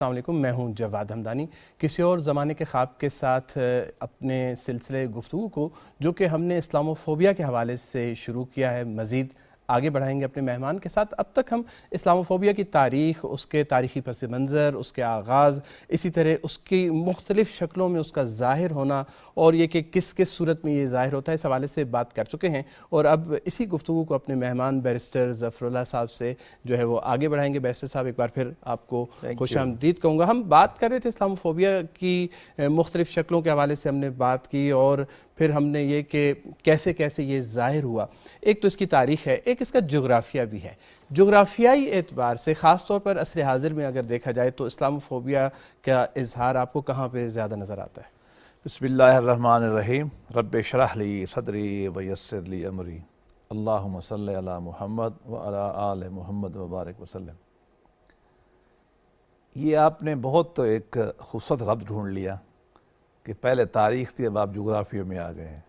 السلام علیکم، میں ہوں جواد ہمدانی۔ کسی اور زمانے کے خواب کے ساتھ اپنے سلسلے گفتگو کو جو کہ ہم نے اسلامو فوبیا کے حوالے سے شروع کیا ہے مزید آگے بڑھائیں گے اپنے مہمان کے ساتھ۔ اب تک ہم اسلامو فوبیا کی تاریخ، اس کے تاریخی پس منظر، اس کے آغاز، اسی طرح اس کی مختلف شکلوں میں اس کا ظاہر ہونا اور یہ کہ کس کس صورت میں یہ ظاہر ہوتا ہے اس حوالے سے بات کر چکے ہیں، اور اب اسی گفتگو کو اپنے مہمان بیرسٹر ظفر اللہ صاحب سے جو ہے وہ آگے بڑھائیں گے۔ بیرسٹر صاحب ایک بار پھر آپ کو خوش آمدید کہوں گا۔ ہم بات کر رہے تھے اسلامو فوبیا کی مختلف شکلوں کے حوالے سے ہم نے بات کی، اور پھر ہم نے یہ کہ کیسے کیسے یہ ظاہر ہوا۔ ایک تو اس کی تاریخ ہے، ایک اس کا جغرافیہ بھی ہے۔ جغرافیائی اعتبار سے خاص طور پر عصر حاضر میں اگر دیکھا جائے تو اسلامو فوبیا کا اظہار آپ کو کہاں پہ زیادہ نظر آتا ہے؟ بسم اللہ الرحمن الرحیم، رب اشرح لی صدری ویسر لی امری، اللہم صلی علی محمد وعلی آل محمد وبارک وسلم۔ یہ آپ نے بہت ایک خوبصورت ربط ڈھونڈ لیا کہ پہلے تاریخ تھی، اب آپ جغرافیہ میں آ گئے ہیں۔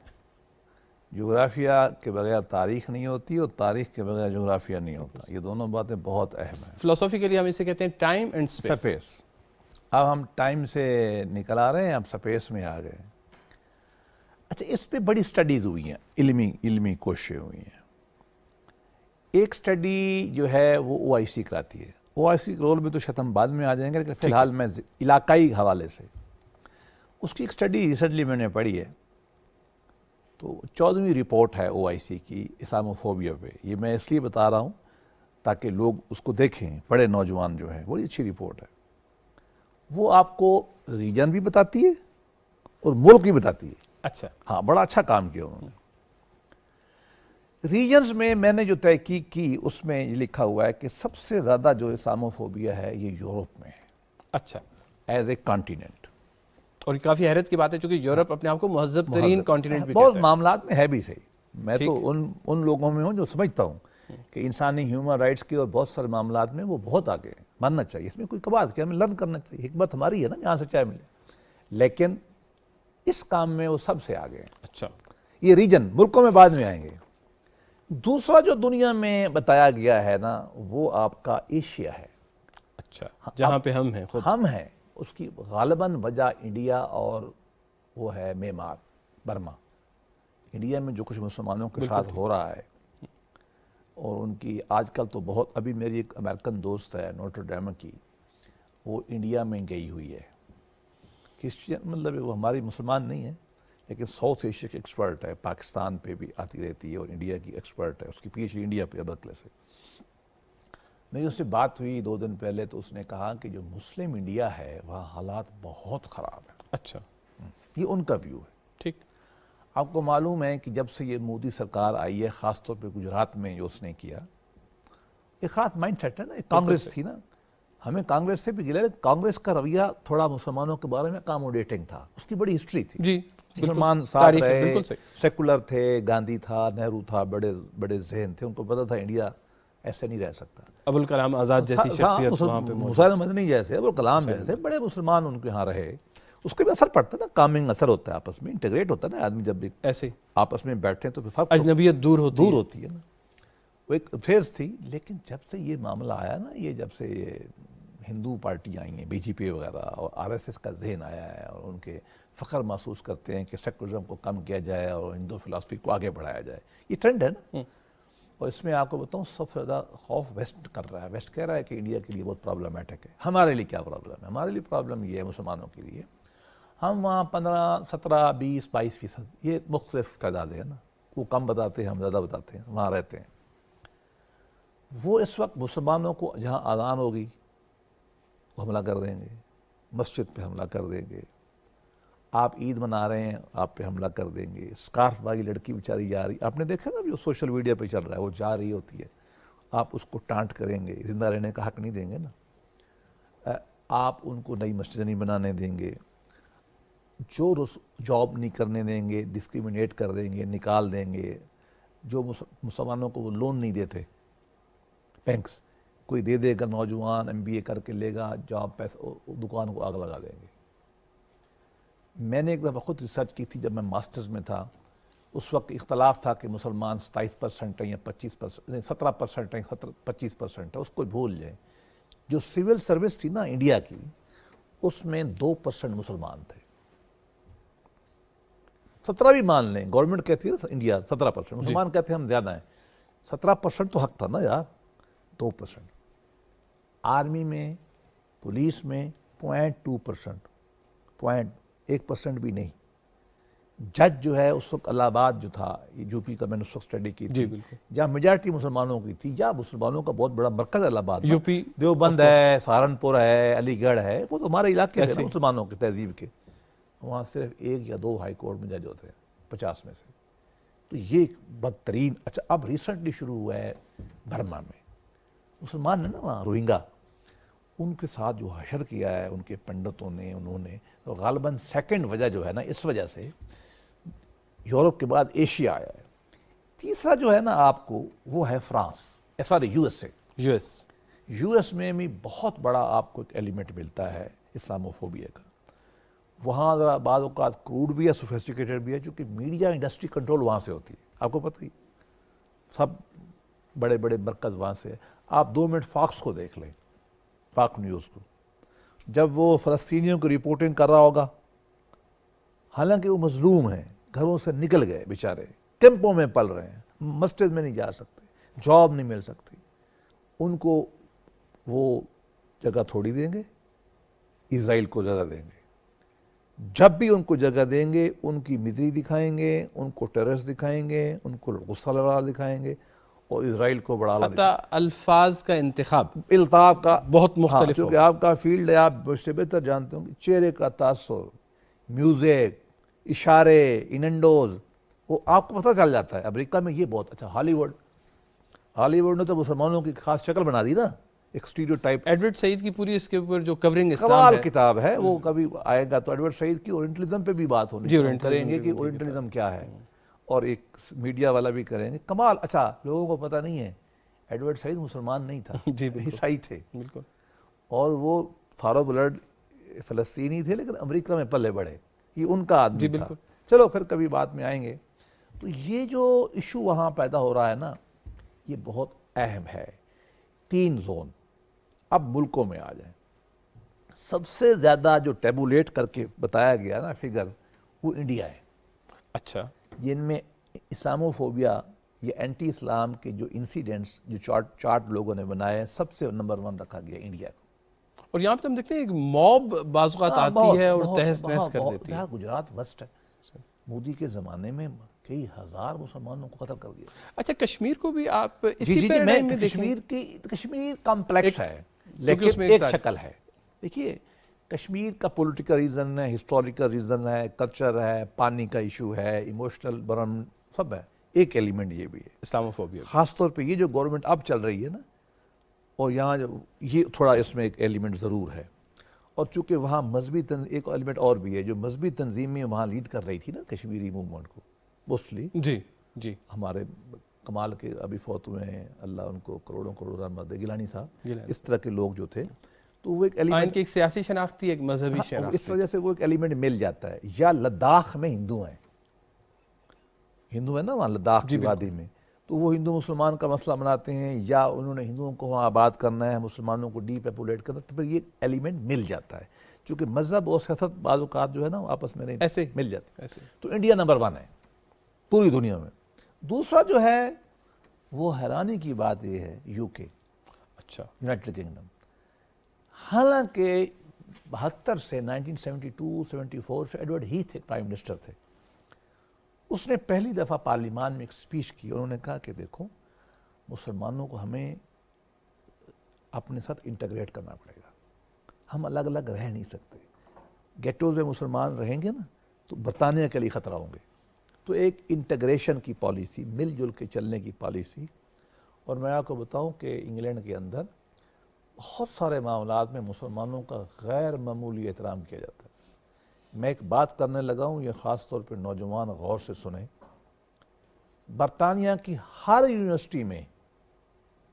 جغرافیہ کے بغیر تاریخ نہیں ہوتی اور تاریخ کے بغیر جغرافیہ نہیں ہوتا، یہ دونوں باتیں بہت اہم ہیں۔ فلسفیکلی ہم اسے کہتے ہیں ٹائم اینڈ سپیس۔ اب ہم ٹائم سے نکل آ رہے ہیں، اب سپیس میں آ گئے۔ اچھا، اس پہ بڑی سٹڈیز ہوئی ہیں، علمی کوششیں ہوئی ہیں۔ ایک سٹڈی جو ہے وہ او آئی سی کراتی ہے۔ او آئی سی کے رول میں تو شاید ہم بعد میں آ جائیں گے، لیکن فی الحال میں علاقائی حوالے سے اس کی ایک سٹڈی ریسنٹلی میں نے پڑھی ہے، تو 14ویں رپورٹ ہے او آئی سی کی اسلامو فوبیا پہ۔ یہ میں اس لیے بتا رہا ہوں تاکہ لوگ اس کو دیکھیں، بڑے نوجوان جو ہیں، بڑی اچھی رپورٹ ہے۔ وہ آپ کو ریجن بھی بتاتی ہے اور ملک بھی بتاتی ہے۔ اچھا، ہاں، بڑا اچھا کام کیا انہوں نے۔ ریجنز میں نے جو تحقیق کی اس میں یہ لکھا ہوا ہے کہ سب سے زیادہ جو اسلامو فوبیا ہے یہ یورپ میں ہے، اچھا، ایز اے کانٹیننٹ۔ اور کافی حیرت کی بات ہے چونکہ یورپ اپنے آپ کو مہذب ترین کانٹیننٹ بھی بہت کہتا ہے۔ معاملات میں ہے بھی صحیح۔ میں تو ان لوگوں میں ہوں جو سمجھتا ہوں کہ انسانی ہیومن رائٹس کی اور بہت سارے معاملات میں وہ بہت آگے ہیں، ماننا چاہیے، اس میں کوئی کبات کیا، ہمیں لرن کرنا چاہیے، حکمت ہماری ہے نا جہاں سے چاہے ملے، لیکن اس کام میں وہ سب سے آگے ہیں۔ اچھا، یہ ریجن ملکوں میں بعد میں آئیں گے۔ دوسرا جو دنیا میں بتایا گیا ہے نا وہ آپ کا ایشیا ہے۔ اچھا، جہاں پہ ہم ہیں خود، ہم ہیں، اس کی غالباً وجہ انڈیا اور وہ ہے میانمار، برما۔ انڈیا میں جو کچھ مسلمانوں کے ساتھ ہو رہا ہے، اور ان کی آج کل تو بہت، ابھی میری ایک امریکن دوست ہے نوٹر ڈیم کی، وہ انڈیا میں گئی ہوئی ہے، کرسچین، مطلب وہ ہماری مسلمان نہیں ہے لیکن ساؤتھ ایشیا کی ایکسپرٹ ہے، پاکستان پہ بھی آتی رہتی ہے اور انڈیا کی ایکسپرٹ ہے، اس کی پی ایچ ڈی انڈیا پہ برکلے سے۔ میری اس سے بات ہوئی 2 دن پہلے، تو اس نے کہا کہ جو مسلم انڈیا ہے وہاں حالات بہت خراب ہیں۔ اچھا، یہ ان کا ویو ہے۔ ٹھیک۔ آپ کو معلوم ہے کہ جب سے یہ مودی سرکار آئی ہے، خاص طور پہ گجرات میں جو اس نے کیا، ایک خاص مائنڈ سیٹ ہے نا، ایک کانگریس تھی نا، ہمیں کانگریس سے بھی گلے، کانگریس کا رویہ تھوڑا مسلمانوں کے بارے میں اکاموڈیٹنگ تھا، اس کی بڑی ہسٹری تھی۔ جی، مسلمان ساتھ رہے، سیکولر تھے، گاندھی تھا، نہرو تھا، بڑے بڑے ذہن تھے، ان کو پتا تھا انڈیا ایسے نہیں رہ سکتا۔ ابوالکلام آزاد جیسی شخصیت وہاں پہ موجود، حسین مدنی جیسے، ابوالکلام جیسے بڑے مسلمان ان کے ہاں رہے۔ اس کے بھی اثر پڑتا ہے نا، کامنگ اثر ہوتا ہے، آپس میں انٹیگریٹ ہوتا ہے نا آدمی، جب بھی ایسے آپس میں بیٹھتے ہیں تو پھر فرق اجنبیت دور ہوتی ہے نا، وہ ایک فیز تھی۔ لیکن جب سے یہ معاملہ آیا نا، یہ جب سے یہ ہندو پارٹی آئی ہیں، بی جے پی وغیرہ، اور آر ایس ایس کا ذہن آیا ہے، اور ان کے فخر محسوس کرتے ہیں کہ سیکولرزم کو کم کیا جائے اور ہندو فلسفی کو آگے بڑھایا جائے، یہ ٹرینڈ ہے نا۔ اور اس میں آپ کو بتاؤں سب سے زیادہ خوف ویسٹ کر رہا ہے۔ ویسٹ کہہ رہا ہے کہ انڈیا کے لیے بہت پرابلمٹک ہے۔ ہمارے لیے کیا پرابلم ہے؟ ہمارے لیے پرابلم یہ ہے، مسلمانوں کے لیے ہم وہاں 15, 17, 20, 22%، یہ مختلف تعداد ہے نا، وہ کم بتاتے ہیں، ہم زیادہ بتاتے ہیں، وہاں رہتے ہیں۔ وہ اس وقت مسلمانوں کو جہاں اذان ہوگی وہ حملہ کر دیں گے، مسجد پہ حملہ کر دیں گے، آپ عید منا رہے ہیں آپ پہ حملہ کر دیں گے، اسکارف والی لڑکی بیچاری جا رہی، آپ نے دیکھا نا جو سوشل میڈیا پہ چل رہا ہے، وہ جا رہی ہوتی ہے، آپ اس کو ٹانٹ کریں گے، زندہ رہنے کا حق نہیں دیں گے نا، آپ ان کو نئی مسجد نہیں بنانے دیں گے، جو جاب نہیں کرنے دیں گے، ڈسکریمنیٹ کر دیں گے، نکال دیں گے، جو مسلمانوں کو وہ لون نہیں دیتے بینکس، کوئی دے دے گا، نوجوان ایم بی اے کر کے لے گا جاب، پیسہ، دکان کو آگ لگا دیں گے۔ میں نے ایک دفعہ خود ریسرچ کی تھی جب میں ماسٹرز میں تھا، اس وقت اختلاف تھا کہ مسلمان 27% ہیں یا 25%، 17% ہیں، 25% ہے، اس کو بھول جائیں۔ جو سول سروس تھی نا انڈیا کی، اس میں 2% مسلمان تھے. 17 بھی مان لیں, گورنمنٹ کہتی ہے انڈیا 17%, مسلمان کہتے ہیں ہم زیادہ ہیں. 17% تو حق تھا نا یار. 2% آرمی میں, پولیس میں 0.2%, 1% بھی نہیں. جج جو ہے اس وقت الہ آباد جو تھا, یو پی کا میں نے اس وقت اسٹڈی کی تھی, جہاں میجارٹی مسلمانوں کی تھی, یا مسلمانوں کا بہت بڑا مرکز الہ آباد, یو پی, دیوبند ہے, سہارنپور ہے, علی گڑھ ہے, وہ تو ہمارے علاقے تھے مسلمانوں کے تہذیب کے. وہاں صرف 1 یا 2 ہائی کورٹ میں جج ہوتے ہیں 50 میں سے. تو یہ ایک بدترین. اچھا اب ریسنٹلی شروع ہوا ہے برما میں, مسلمان ہیں نا وہاں روہنگا, ان کے ساتھ جو حشر کیا ہے ان کے پنڈتوں نے, انہوں نے, تو غالباً سیکنڈ وجہ جو ہے نا, اس وجہ سے یورپ کے بعد ایشیا آیا ہے. تیسرا جو ہے نا آپ کو, وہ ہے فرانس, سوری یو ایس میں بھی بہت بڑا آپ کو ایک ایلیمنٹ ملتا ہے اسلاموفوبیا کا. وہاں ذرا بعض اوقات کروڈ بھی ہے, سوفیسٹیکیٹڈ بھی ہے, چونکہ میڈیا انڈسٹری کنٹرول وہاں سے ہوتی ہے, آپ کو پتہ ہی, سب بڑے بڑے مرکز وہاں سے. آپ 2 منٹ فاکس کو دیکھ لیں, پاک نیوز کو, جب وہ فلسطینیوں کو رپورٹنگ کر رہا ہوگا, حالانکہ وہ مظلوم ہیں, گھروں سے نکل گئے بیچارے, کیمپوں میں پل رہے ہیں, مسجد میں نہیں جا سکتے, جاب نہیں مل سکتی, ان کو وہ جگہ تھوڑی دیں گے, اسرائیل کو جگہ دیں گے. جب بھی ان کو جگہ دیں گے ان کی مزری دکھائیں گے, ان کو ٹیررسٹ دکھائیں گے, ان کو غصہ لڑا دکھائیں گے, اور اسرائیل کو بڑھاوا دیں گے. حتی الفاظ کا انتخاب, الطاف کا بہت مختلف چونکہ آپ کا فیلڈ ہے, آپ مجھ سے بہتر جانتے ہوں, چہرے کا تاثر, میوزک, اشارے, اننڈوز, وہ آپ کو پتہ چل جاتا ہے. امریکہ میں یہ بہت اچھا. ہالی ووڈ نے تو مسلمانوں کی خاص شکل بنا دی نا, ایک اسٹیریوٹائپ. ایڈورڈ سعید کی پوری اس کے اوپر جو کورنگ اسلام کمال ہے, کتاب ہے, وہ کبھی آئے گا تو ایڈورڈ سعید کی اورینٹلزم پہ بھی بات ہونی چاہیے, کریں گے کہ اورینٹلزم کیا ہے, اور ایک میڈیا والا بھی کریں گے. کمال. اچھا لوگوں کو پتہ نہیں ہے, ایڈورڈ سعید مسلمان نہیں تھا, عیسائی تھے, بالکل, اور وہ فارو بلڈ فلسطینی تھے, لیکن امریکہ میں پلے بڑھے, یہ ان کا آدمی تھا. چلو پھر کبھی بات میں آئیں گے. تو یہ جو ایشو وہاں پیدا ہو رہا ہے نا, یہ بہت اہم ہے. 3 زون. اب ملکوں میں آ جائیں. سب سے زیادہ جو ٹیبولیٹ کر کے بتایا گیا نا فگر, وہ انڈیا ہے. اچھا, جن میں اسلاموفوبیا یا اینٹی اسلام کے جو انسیڈنٹس جو چارٹ لوگوں نے بنائے, سب سے نمبر 1 رکھا گیا انڈیا کو. اور یہاں پہ ہم دیکھتے ہیں ایک موب بعض اوقات آتی ہے اور تہس نہس کر دیتی ہے. گجرات وسٹ ہے, مودی کے زمانے میں کئی ہزار مسلمانوں کو قتل کر دیا. اچھا, کشمیر کو بھی آپ اسی پیراڈائم میں دیکھیں. کشمیر کمپلیکس ہے, لیکن ایک شکل ہے. دیکھیے کشمیر کا پولیٹیکل ریزن ہے, ہسٹوریکل ریزن ہے, کلچر ہے, پانی کا ایشو ہے, ایموشنل برن سب ہے. ایک ایلیمنٹ یہ بھی ہے اسلاموفوبیا, خاص طور پہ یہ جو گورنمنٹ اب چل رہی ہے نا, اور یہاں یہ تھوڑا اس میں ایک ایلیمنٹ ضرور ہے. اور چونکہ وہاں مذہبی ایک ایلیمنٹ اور بھی ہے, جو مذہبی تنظیمیں وہاں لیڈ کر رہی تھی نا کشمیری موومنٹ کو, موسٹلی جی ہمارے کمال کے ابھی فوت ہوئے ہیں, اللہ ان کو کروڑوں کروڑ رحمت دے, گیلانی صاحب, اس طرح کے لوگ جو تھے, تو وہ ایک ایلیمنٹ, ایک سیاسی شناخت تھی, ایک مذہبی شناخت, اس وجہ سے وہ ایک ایلیمنٹ مل جاتا ہے. یا لداخ میں ہندو ہیں نا وہاں لداخ کی وادی میں, تو وہ ہندو مسلمان کا مسئلہ بناتے ہیں, یا انہوں نے ہندوؤں کو وہاں آباد کرنا ہے, مسلمانوں کو ڈی پیپولیٹ کرنا, تو پھر یہ ایلیمنٹ مل جاتا ہے. چونکہ مذہب اور سیاست بعض اوقات جو ہے نا آپس میں ایسے مل جاتے ہیں. تو انڈیا نمبر 1 ہے پوری دنیا میں. دوسرا جو ہے وہ حیرانی کی بات یہ ہے یو کے, اچھا, یونائٹڈ کنگڈم. حالانکہ 72 سے 1972-74 سے ایڈورڈ ہیتھ ایک پرائم منسٹر تھے, اس نے پہلی دفعہ پارلیمان میں ایک سپیچ کی. انہوں نے کہا کہ دیکھو مسلمانوں کو ہمیں اپنے ساتھ انٹیگریٹ کرنا پڑے گا, ہم الگ الگ رہ نہیں سکتے. گیٹوز میں مسلمان رہیں گے نا تو برطانیہ کے لیے خطرہ ہوں گے. تو ایک انٹیگریشن کی پالیسی, مل جل کے چلنے کی پالیسی. اور میں آپ کو بتاؤں کہ انگلینڈ کے اندر بہت سارے معاملات میں مسلمانوں کا غیر معمولی احترام کیا جاتا ہے. میں ایک بات کرنے لگا ہوں, یہ خاص طور پہ نوجوان غور سے سنیں. برطانیہ کی ہر یونیورسٹی میں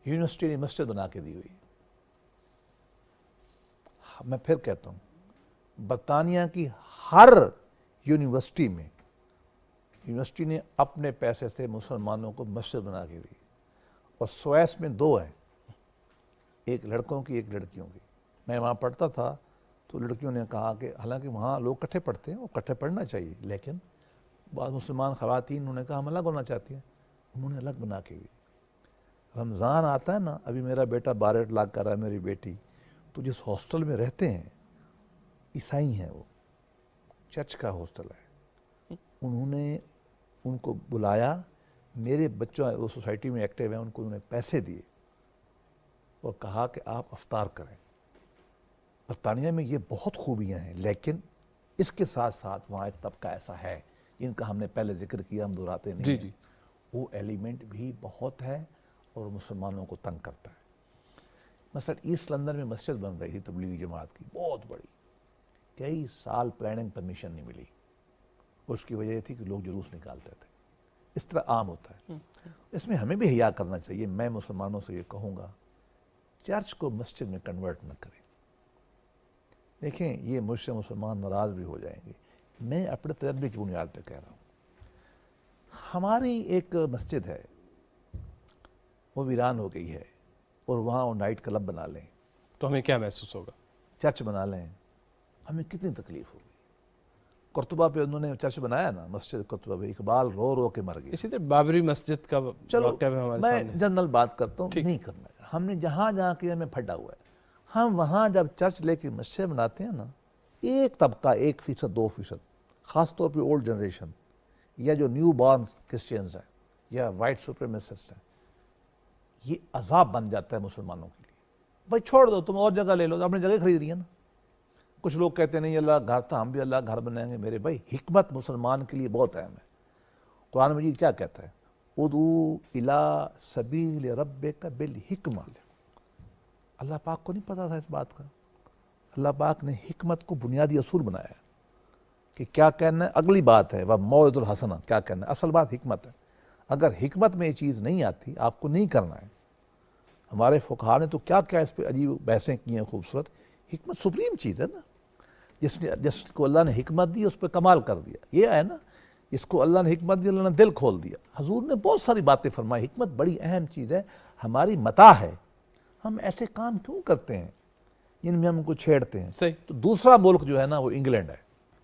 نے مسجد بنا کے دی ہوئی. میں پھر کہتا ہوں, برطانیہ کی ہر یونیورسٹی نے اپنے پیسے سے مسلمانوں کو مسجد بنا کے دی. اور سویس میں 2 ہیں, ایک لڑکوں کی ایک لڑکیوں کی. میں وہاں پڑھتا تھا تو لڑکیوں نے کہا کہ حالانکہ وہاں لوگ اکٹھے پڑھتے ہیں، وہ اکٹھے پڑھنا چاہیے، لیکن بعض مسلمان خواتین انہوں نے کہا ہم الگ ہونا چاہتی ہیں، انہوں نے الگ بنا کے رمضان آتا ہے نا، ابھی میرا بیٹا بارٹ لاگ کر رہا ہے، میری بیٹی، تو جس ہاسٹل میں رہتے ہیں عیسائی ہیں، وہ چرچ کا ہاسٹل ہے، انہوں نے ان کو بلایا، میرے بچوں وہ سوسائٹی میں ایکٹیو ہیں، ان کو انہوں نے پیسے دیے اور کہا کہ آپ افطار کریں۔ برطانیہ میں یہ بہت خوبیاں ہیں، لیکن اس کے ساتھ ساتھ وہاں ایک طبقہ ایسا ہے جن کا ہم نے پہلے ذکر کیا، ہم دہراتے نہیں ہیں، وہ ایلیمنٹ بھی بہت ہے اور مسلمانوں کو تنگ کرتا ہے۔ مثلا ایسٹ لندن میں مسجد بن رہی تھی تبلیغی جماعت کی، بہت بڑی، کئی سال پلاننگ پرمیشن نہیں ملی، اس کی وجہ یہ تھی کہ لوگ جلوس نکالتے تھے۔ اس طرح عام ہوتا ہے، اس میں ہمیں بھی حیا کرنا چاہیے۔ میں مسلمانوں سے یہ کہوں گا، چرچ کو مسجد میں کنورٹ نہ کریں۔ دیکھیں یہ مجھ سے مسلمان ناراض بھی ہو جائیں گے، میں اپنے تجربے کی بنیاد پہ کہہ رہا ہوں۔ ہماری ایک مسجد ہے، وہ ویران ہو گئی ہے، اور وہاں وہ نائٹ کلب بنا لیں تو ہمیں کیا محسوس ہوگا؟ چرچ بنا لیں، ہمیں کتنی تکلیف ہوگی۔ قرطبہ پہ انہوں نے چرچ بنایا نا، مسجد قرطبہ پہ اقبال رو رو کے مر گئے۔ اسی طرح بابری مسجد کا واقعہ بھی ہمارے میں سامنے جنرل بات کرتا ہوں، نہیں کرنا ہے۔ ہم نے جہاں جہاں کیا ہمیں پھٹا ہوا ہے۔ ہم وہاں جب چرچ لے کے مسجد بناتے ہیں نا، ایک طبقہ 1%، 2%، خاص طور پہ اولڈ جنریشن یا جو نیو بارن کرسچینز ہیں یا وائٹ سپریمیسسٹ ہیں، یہ عذاب بن جاتا ہے مسلمانوں کے لیے۔ بھائی چھوڑ دو، تم اور جگہ لے لو، اپنی جگہ خرید رہی ہے نا۔ کچھ لوگ کہتے ہیں نہیں اللہ گھر تھا، ہم بھی اللہ گھر بنائیں گے۔ میرے بھائی حکمت مسلمان کے لیے بہت اہم ہے۔ قرآن مجید کیا کہتا ہے؟ ادعو الی سبیل ربک بالحکمہ۔ اللہ پاک کو نہیں پتا تھا اس بات کا؟ اللہ پاک نے حکمت کو بنیادی اصول بنایا ہے کہ کیا کہنا ہے، اگلی بات ہے وہ موعظۃ الحسنہ، کیا کہنا ہے، اصل بات حکمت ہے۔ اگر حکمت میں یہ چیز نہیں آتی، آپ کو نہیں کرنا ہے۔ ہمارے فقہاء نے تو کیا کیا اس پہ عجیب بحثیں کی ہیں، خوبصورت۔ حکمت سپریم چیز ہے نا، جس کو اللہ نے حکمت دی اس پہ کمال کر دیا۔ یہ ہے نا، جس کو اللہ نے حکمت دی، اللہ نے دل کھول دیا۔ حضور نے بہت ساری باتیں فرمائی، حکمت بڑی اہم چیز ہے، ہماری متاع ہے۔ ہم ایسے کام کیوں کرتے ہیں جن میں ہم ان کو چھیڑتے ہیں؟ صحیح۔ تو دوسرا ملک جو ہے نا وہ انگلینڈ ہے،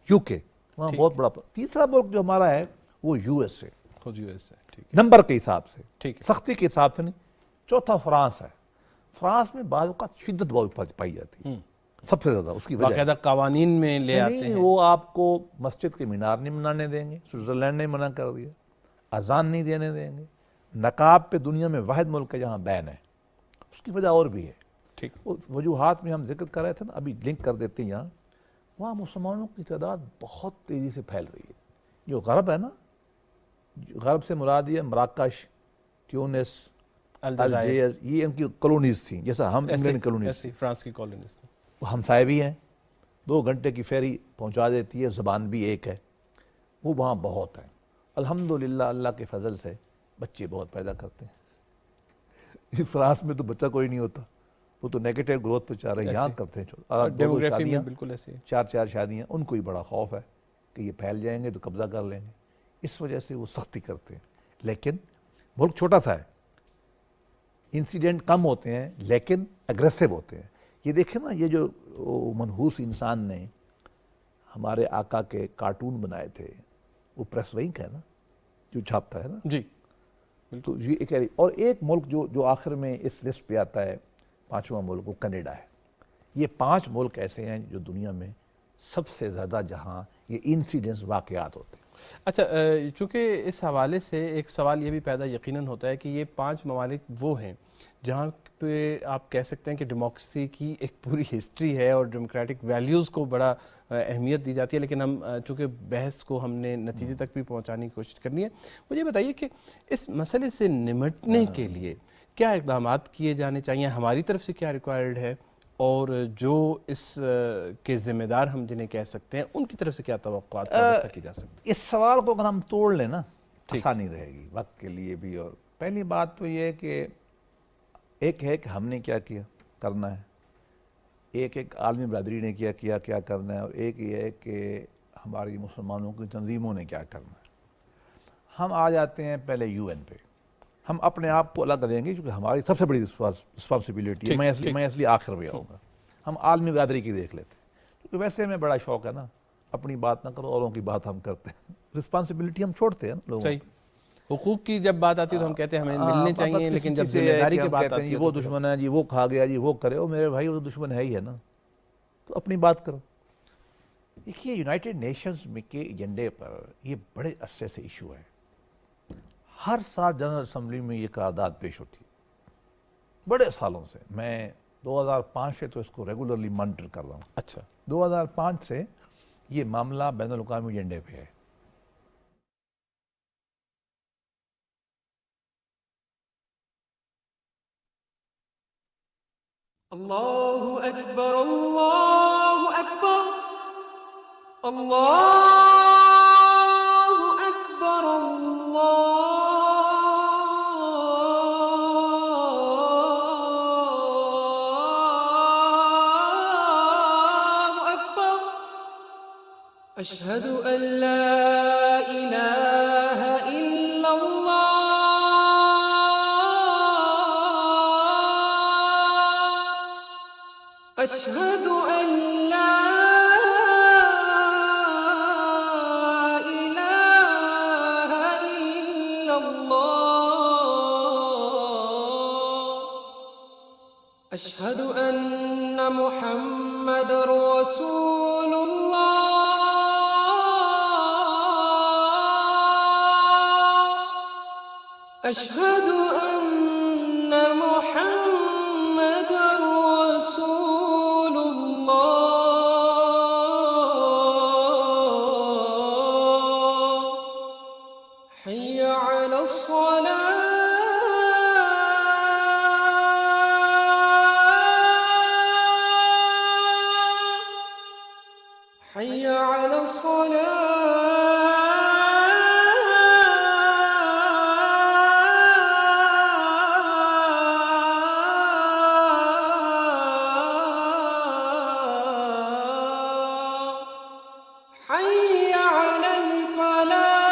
یو کے، وہاں بہت بڑا۔ تیسرا ملک جو ہمارا ہے وہ یو ایس اے، خود یو ایس اے، ٹھیک نمبر کے حساب سے، ٹھیک ہے، سختی کے حساب سے نہیں۔ چوتھا فرانس ہے۔ فرانس میں بعض اوقات شدت بہت پائی جاتی ہے، سب سے زیادہ۔ اس کی وجہ باقاعدہ قوانین میں لے آتے نہیں، ہیں۔ وہ آپ کو مسجد کے مینار نہیں بنانے دیں گے، سوئٹزرلینڈ نے منع کر دیا، اذان نہیں دینے دیں گے، نقاب پہ دنیا میں واحد ملک ہے جہاں بین ہے۔ اس کی وجہ اور بھی ہے۔ ٹھیک، وجوہات میں ہم ذکر کر رہے تھے نا، ابھی لنک کر دیتے ہیں یہاں۔ وہاں مسلمانوں کی تعداد بہت تیزی سے پھیل رہی ہے۔ جو غرب ہے نا، غرب سے مراد یہ مراکش، ٹیونس، الجزائر، یہ ان کی کالونیز تھیں، جیسا ہم انگلینڈ کالونیز تھیں۔ فرانس کی کالونیز تھیں۔ وہ ہمسائے بھی ہیں، 2 گھنٹے کی فیری پہنچا دیتی ہے، زبان بھی ایک ہے۔ وہ وہاں بہت ہیں، الحمدللہ اللہ کے فضل سے بچے بہت پیدا کرتے ہیں۔ فرانس میں تو بچہ کوئی نہیں ہوتا، وہ تو نیگیٹو گروتھ پہ چاہ رہے ہیں، یہاں کرتے ہیں ڈیموگرافی میں بالکل ایسے ہے۔ 4 شادیاں، ان کو ہی بڑا خوف ہے کہ یہ پھیل جائیں گے تو قبضہ کر لیں گے، اس وجہ سے وہ سختی کرتے ہیں۔ لیکن ملک چھوٹا سا ہے، انسیڈنٹ کم ہوتے ہیں لیکن اگریسو ہوتے ہیں۔ یہ دیکھیں نا، یہ جو منحوس انسان نے ہمارے آقا کے کارٹون بنائے تھے، وہ پریس وہی کا ہے نا جو چھاپتا ہے نا۔ جی، تو یہ ایک اور ایک ملک جو آخر میں اس لسٹ پہ آتا ہے، 5واں ملک، وہ کینیڈا ہے۔ یہ 5 ملک ایسے ہیں جو دنیا میں سب سے زیادہ جہاں یہ انسیڈنٹس واقعات ہوتے ہیں۔ اچھا، چونکہ اس حوالے سے ایک سوال یہ بھی پیدا یقیناً ہوتا ہے کہ یہ 5 ممالک وہ ہیں جہاں پہ آپ کہہ سکتے ہیں کہ ڈیموکریسی کی ایک پوری ہسٹری ہے اور ڈیموکریٹک ویلیوز کو بڑا اہمیت دی جاتی ہے، لیکن ہم چونکہ بحث کو ہم نے نتیجے تک بھی پہنچانے کی کوشش کرنی ہے۔ مجھے بتائیے کہ اس مسئلے سے نمٹنے کے لیے کیا اقدامات کیے جانے چاہیے، ہماری طرف سے کیا ریکوائرڈ ہے، اور جو اس کے ذمہ دار ہم جنہیں کہہ سکتے ہیں ان کی طرف سے کیا توقعات وابستہ کی جا سکتی؟ اس سوال کو اگر ہم توڑ لیں نا، آسانی رہے گی وقت کے لیے بھی۔ اور پہلی بات تو یہ ہے کہ ایک ہے کہ ہم نے کیا کرنا ہے، ایک عالمی برادری نے کیا کرنا ہے، اور ایک یہ ہے کہ ہماری مسلمانوں کی تنظیموں نے کیا کرنا ہے۔ ہم آ جاتے ہیں پہلے یو این پہ، ہم اپنے آپ کو الگ لیں گے کیونکہ ہماری سب سے بڑی رسپانسبلٹی ہے۔ میں اس لیے آخر میں آؤں گا۔ ہم عالمی برادری کی دیکھ لیتے ہیں، ویسے ہمیں بڑا شوق ہے نا اپنی بات نہ کرو اوروں کی بات ہم کرتے ہیں, رسپانسبلٹی ہم چھوڑتے ہیں نا لوگوں صحیح. حقوق کی جب بات آتی ہے تو ہم کہتے ہیں ہمیں ملنے چاہیے, لیکن جب سے ذمہ داری کی بات کہتے ہیں آتی جی ہے وہ تو پھر دشمن ہے, جی وہ کھا گیا, جی وہ کرے, وہ میرے بھائی وہ تو دشمن ہے ہی ہے نا, تو اپنی بات کرو. دیکھیے یونائٹڈ نیشنز میں کے ایجنڈے پر یہ بڑے عرصے سے ایشو ہے. ہر سال جنرل اسمبلی میں یہ قرارداد پیش ہوتی ہے بڑے سالوں سے. میں 2005 سے تو اس کو ریگولرلی مانیٹر کر رہا ہوں. اچھا 2005 سے یہ معاملہ بین الاقوامی ایجنڈے پہ ہے. الله أكبر الله أكبر الله أكبر الله أكبر أشهد أن لا إله إلا الله أشهد أن لا إله إلا الله أشهد أن محمد رسول الله أشهد أن محمد رسول الله حي على الصلاة حي على الصلاة حي على الفلاح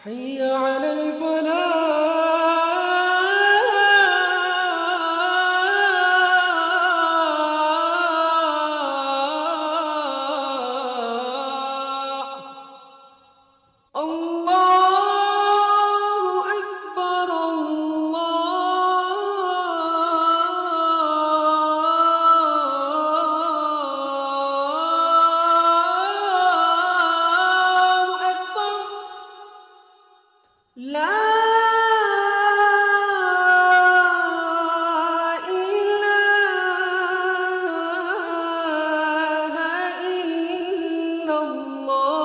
حي على الفلاح الله أكبر الله أكبر لا إله إلا الله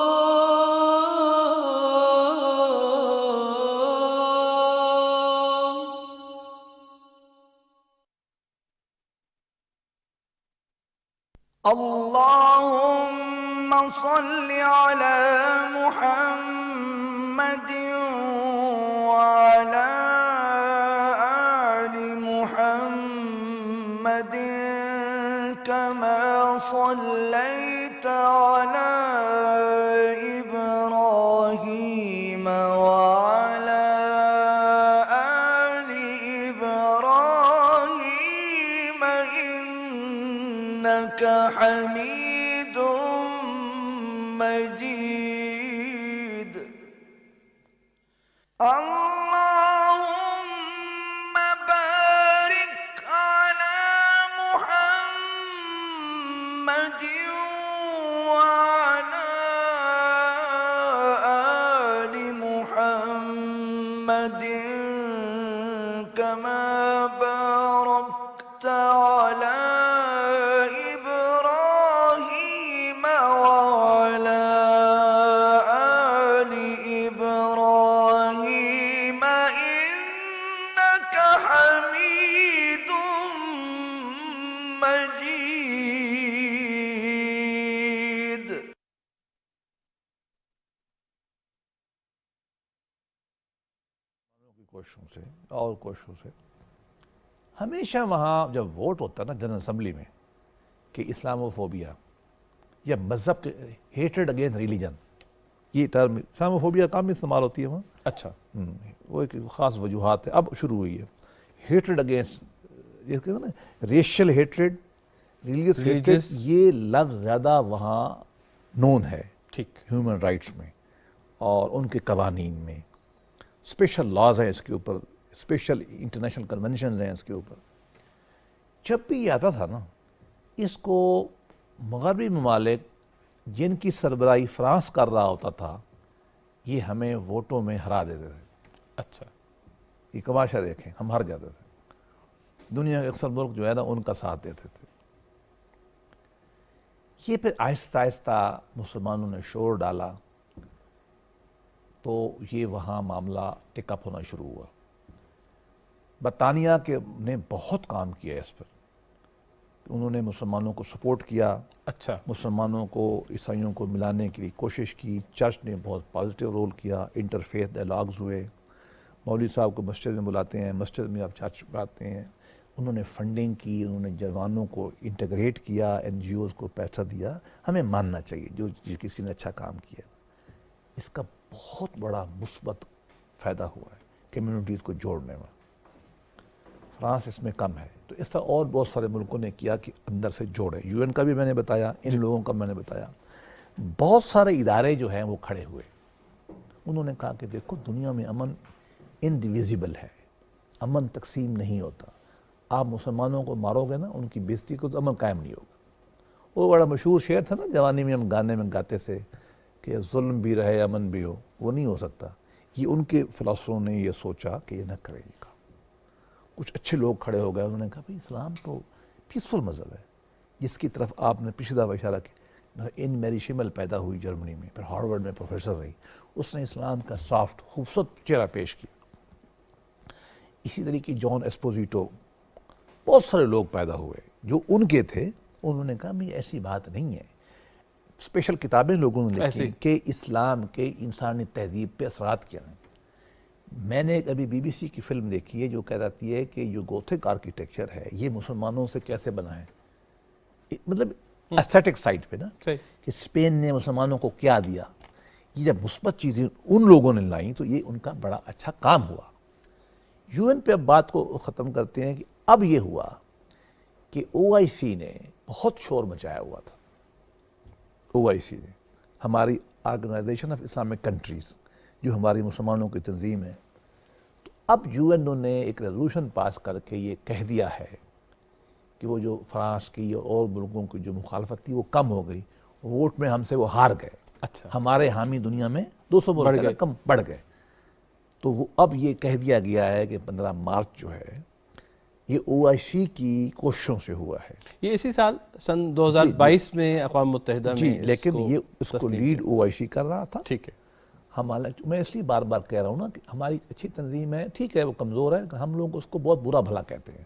اللهم صل على محمد وعلى آل محمد كما صليت على إبراهيم وعلى آل إبراهيم إنك حميد مجيد اللهم بارك على محمد وعلى آل محمد كما باركت على إبراهيم وعلى آل إبراهيم إنك حميد مجيد. کوششوں سے اور کوششوں سے ہمیشہ وہاں جب ووٹ ہوتا ہے نا جنرل اسمبلی میں کہ اسلاموفوبیا یا مذہب کے ہیٹرڈ اگینسٹ ریلیجن, یہ ٹرم اسلاموفوبیا کام میں استعمال ہوتی ہے وہاں. اچھا وہ ایک خاص وجوہات ہے, اب شروع ہوئی ہے. ہیٹرڈ اگینسٹ یہ کہتے ہیں نا racial hatred, religious hatred, Religious. یہ لفظ زیادہ وہاں نون ہے ٹھیک، ہیومن رائٹس میں اور ان کے قوانین میں، اسپیشل لاز ہیں اس کے اوپر، اسپیشل انٹرنیشنل کنونشنز ہیں اس کے اوپر. جب بھی یہ آتا تھا نا، اس کو مغربی ممالک جن کی سربراہی فرانس کر رہا ہوتا تھا، یہ ہمیں ووٹوں میں ہرا دیتے تھے. اچھا، یہ کماشا دیکھیں، ہم ہار جاتے تھے. دنیا کے اکثر ملک جو ہے نا ان کا ساتھ دیتے تھے. یہ پھر آہستہ آہستہ مسلمانوں نے شور ڈالا تو یہ وہاں معاملہ ٹک اپ ہونا شروع ہوا. برطانیہ کے نے بہت کام کیا اس پر، انہوں نے مسلمانوں کو سپورٹ کیا، اچھا، مسلمانوں کو عیسائیوں کو ملانے کی کوشش کی. چرچ نے بہت پازیٹیو رول کیا، انٹرفیتھ ڈائلاگز ہوئے، مولوی صاحب کو مسجد میں بلاتے ہیں، مسجد میں آپ چرچ بلاتے ہیں. انہوں نے فنڈنگ کی، انہوں نے جوانوں کو انٹیگریٹ کیا، این جی اوز کو پیسہ دیا. ہمیں ماننا چاہیے جو کسی نے اچھا کام کیا. اس کا بہت بڑا مثبت فائدہ ہوا ہے کمیونٹیز کو جوڑنے میں. فرانس اس میں کم ہے، تو اس طرح اور بہت سارے ملکوں نے کیا کہ اندر سے جوڑے. یو این کا بھی میں نے بتایا، ان لوگوں کا میں نے بتایا. بہت سارے ادارے جو ہیں وہ کھڑے ہوئے. انہوں نے کہا کہ دیکھو دنیا میں امن انڈیویزیبل ہے، امن تقسیم نہیں ہوتا. آپ مسلمانوں کو مارو گے نا، ان کی بےزتی کو، تو امن قائم نہیں ہوگا. وہ بڑا مشہور شعر تھا نا، جوانی میں ہم گانے میں گاتے تھے کہ ظلم بھی رہے امن بھی ہو. وہ نہیں ہو سکتا. یہ ان کے فلسفوں نے یہ سوچا کہ یہ نہ کرے گا. کچھ اچھے لوگ کھڑے ہو گئے، انہوں نے کہا بھئی اسلام تو پیسفل مذہب ہے، جس کی طرف آپ نے پچھلی دفعہ اشارہ کیا. ان میری شمل پیدا ہوئی جرمنی میں، پھر ہارورڈ میں پروفیسر رہی. اس نے اسلام کا سافٹ خوبصورت چہرہ پیش کیا. اسی طریقے جان ایسپوزیٹو، بہت سارے لوگ پیدا ہوئے جو ان کے تھے. انہوں نے کہا بھئی ایسی بات نہیں ہے. اسپیشل کتابیں لوگوں نے لکھی کہ اسلام کے انسانی تہذیب پہ اثرات کیا ہیں. میں نے ایک ابھی بی بی سی کی فلم دیکھی ہے جو کہتی ہے کہ جو گوتھک آرکیٹیکچر ہے یہ مسلمانوں سے کیسے بنا ہے، مطلب ایستھیٹک سائڈ پہ نا، کہ اسپین نے مسلمانوں کو کیا دیا. یہ جب مثبت چیزیں ان لوگوں نے لائیں تو یہ ان کا بڑا اچھا کام ہوا. یو این پہ اب بات کو ختم کرتے ہیں کہ اب یہ ہوا کہ او آئی سی نے بہت شور مچایا ہوا تھا. او آئی سی نے، ہماری آرگنائزیشن آف اسلامک کنٹریز، جو ہماری مسلمانوں کی تنظیم ہے. تو اب یو این او نے ایک ریزولوشن پاس کر کے یہ کہہ دیا ہے کہ وہ جو فرانس کی اور ملکوں کی جو مخالفت تھی وہ کم ہو گئی. ووٹ میں ہم سے وہ ہار گئے. اچھا، ہمارے حامی دنیا میں 200 ملک سے کم بڑھ گئے. تو وہ اب یہ کہہ دیا گیا ہے کہ 15 مارچ جو ہے یہ او آئی سی کی کوششوں سے ہوا ہے. یہ اسی سال سن 2022 میں اقوام متحدہ جی، میں لیکن یہ اس کو لیڈ او آئی سی کر رہا تھا. ٹھیک ہے. میں اس لیے بار بار کہہ رہا ہوں نا کہ ہماری اچھی تنظیم ہے، ٹھیک ہے وہ کمزور ہے، ہم لوگ اس کو بہت برا بھلا کہتے ہیں.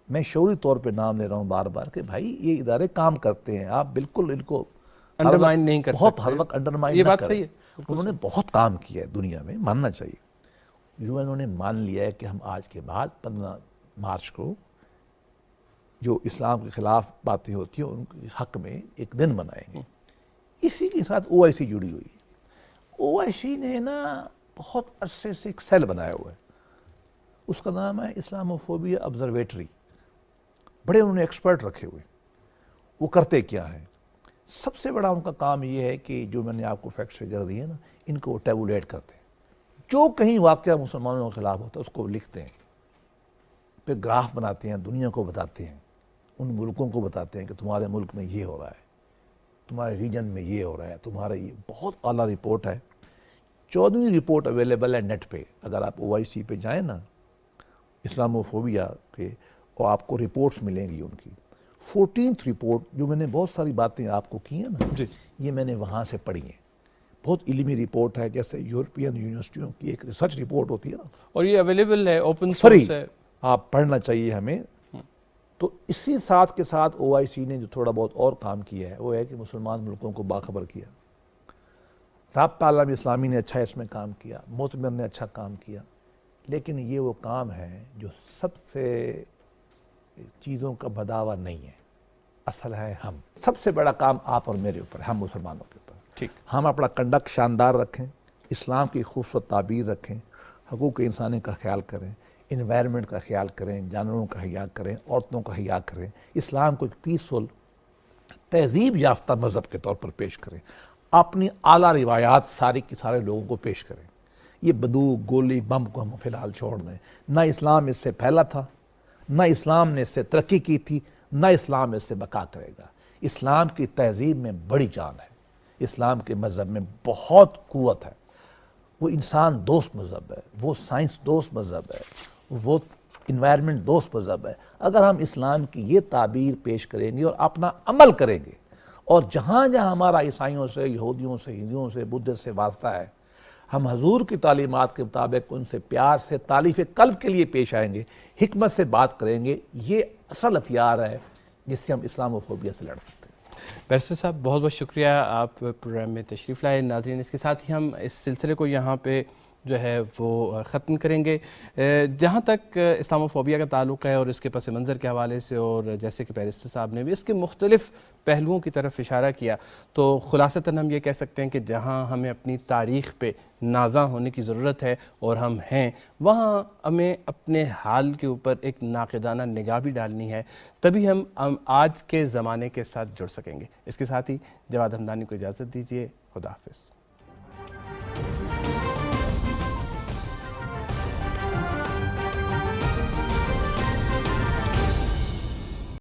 میں شعوری طور پہ نام لے رہا ہوں بار بار کہ بھائی یہ ادارے کام کرتے ہیں، آپ بالکل ان کو انڈرمائن نہیں کر بہت سکتے. ہر وقت انڈرمائن یہ نہ بات کریں. صحیح ہے. انہوں نے بہت کام کیا ہے دنیا میں، ماننا چاہیے. یو این او نے مان لیا ہے کہ ہم آج کے بعد 15 مارچ کو جو اسلام کے خلاف باتیں ہوتی ہیں ان کے حق میں ایک دن منائیں گے. اسی کے ساتھ او آئی سی جڑی ہوئی ہے. او آئی سی نے نا بہت عرصے سے ایک سیل بنایا ہوا ہے، اس کا نام ہے اسلاموفوبیا آبزرویٹری. بڑے انہوں نے ایکسپرٹ رکھے ہوئے. وہ کرتے کیا ہیں؟ سب سے بڑا ان کا کام یہ ہے کہ جو میں نے آپ کو فیکٹس فگر دیے نا، ان کو وہ ٹیبولیٹ کرتے ہیں. جو کہیں واقعہ مسلمانوں کے خلاف ہوتا ہے اس کو لکھتے ہیں، پھر گراف بناتے ہیں، دنیا کو بتاتے ہیں، ان ملکوں کو بتاتے ہیں کہ تمہارے ملک میں یہ ہو رہا ہے، تمہارے ریجن میں یہ ہو رہا ہے، تمہارے یہ بہت اعلیٰ رپورٹ ہے. 14ویں رپورٹ اویلیبل ہے نیٹ پہ. اگر آپ او آئی سی پہ جائیں نا اسلاموفوبیا کے، اور آپ کو رپورٹس ملیں گی ان کی. 14th رپورٹ جو میں نے بہت ساری باتیں آپ کو کی ہیں نا، یہ میں نے وہاں سے پڑھی ہیں. بہت علمی رپورٹ ہے، جیسے یورپین یونیورسٹیوں کی ایک ریسرچ رپورٹ ہوتی ہے نا، اور یہ اویلیبل ہے، اوپن فری، سورس ہے. آپ پڑھنا چاہیے ہمیں. تو اسی ساتھ کے ساتھ او آئی سی نے جو تھوڑا بہت اور کام کیا ہے وہ ہے کہ مسلمان ملکوں کو باخبر کیا. رابطہ عالم اسلامی نے اچھا اس میں کام کیا، معتمر نے اچھا کام کیا. لیکن یہ وہ کام ہے جو سب سے چیزوں کا بداوا نہیں ہے. اصل ہے ہم، سب سے بڑا کام آپ اور میرے اوپر، ہم مسلمانوں کے اوپر. ٹھیک، ہم اپنا کنڈکٹ شاندار رکھیں، اسلام کی خوبصورت تعبیر رکھیں، حقوق انسانی کا خیال کریں، انوائرمنٹ کا خیال کریں، جانوروں کا خیال کریں، عورتوں کا خیال کریں، اسلام کو ایک پیسفل تہذیب یافتہ مذہب کے طور پر پیش کریں، اپنی اعلیٰ روایات ساری کی سارے لوگوں کو پیش کریں۔ یہ بندوق، گولی، بم کو ہم فی الحال چھوڑ دیں۔ نہ اسلام اس سے پھیلا تھا، نہ اسلام نے اس سے ترقی کی تھی، نہ اسلام اس سے بقا کرے گا۔ اسلام کی تہذیب میں بڑی جان ہے، اسلام کے مذہب میں بہت قوت ہے، وہ انسان دوست مذہب ہے، وہ سائنس دوست مذہب ہے، وہ انوائرمنٹ دوست مذہب ہے۔ اگر ہم اسلام کی یہ تعبیر پیش کریں گے اور اپنا عمل کریں گے، اور جہاں جہاں ہمارا عیسائیوں سے، یہودیوں سے، ہندوؤں سے، بدھ سے واسطہ ہے، ہم حضور کی تعلیمات کے مطابق ان سے پیار سے تالیف قلب کے لیے پیش آئیں گے، حکمت سے بات کریں گے، یہ اصل ہتھیار ہے جس سے ہم اسلام و فوبیا سے لڑ سکتے ہیں۔ بیرسٹر صاحب بہت بہت شکریہ، آپ پروگرام میں تشریف لائے۔ ناظرین، اس کے ساتھ ہی ہم اس سلسلے کو یہاں پہ جو ہے وہ ختم کریں گے۔ جہاں تک اسلام و فوبیا کا تعلق ہے اور اس کے پس منظر کے حوالے سے، اور جیسے کہ بیرسٹر صاحب نے بھی اس کے مختلف پہلوؤں کی طرف اشارہ کیا، تو خلاصتاً ہم یہ کہہ سکتے ہیں کہ جہاں ہمیں اپنی تاریخ پہ نازاں ہونے کی ضرورت ہے اور ہم ہیں، وہاں ہمیں اپنے حال کے اوپر ایک ناقدانہ نگاہ بھی ڈالنی ہے، تبھی ہم آج کے زمانے کے ساتھ جڑ سکیں گے۔ اس کے ساتھ ہی جواد ہمدانی کو اجازت دیجیے، خدا حافظ۔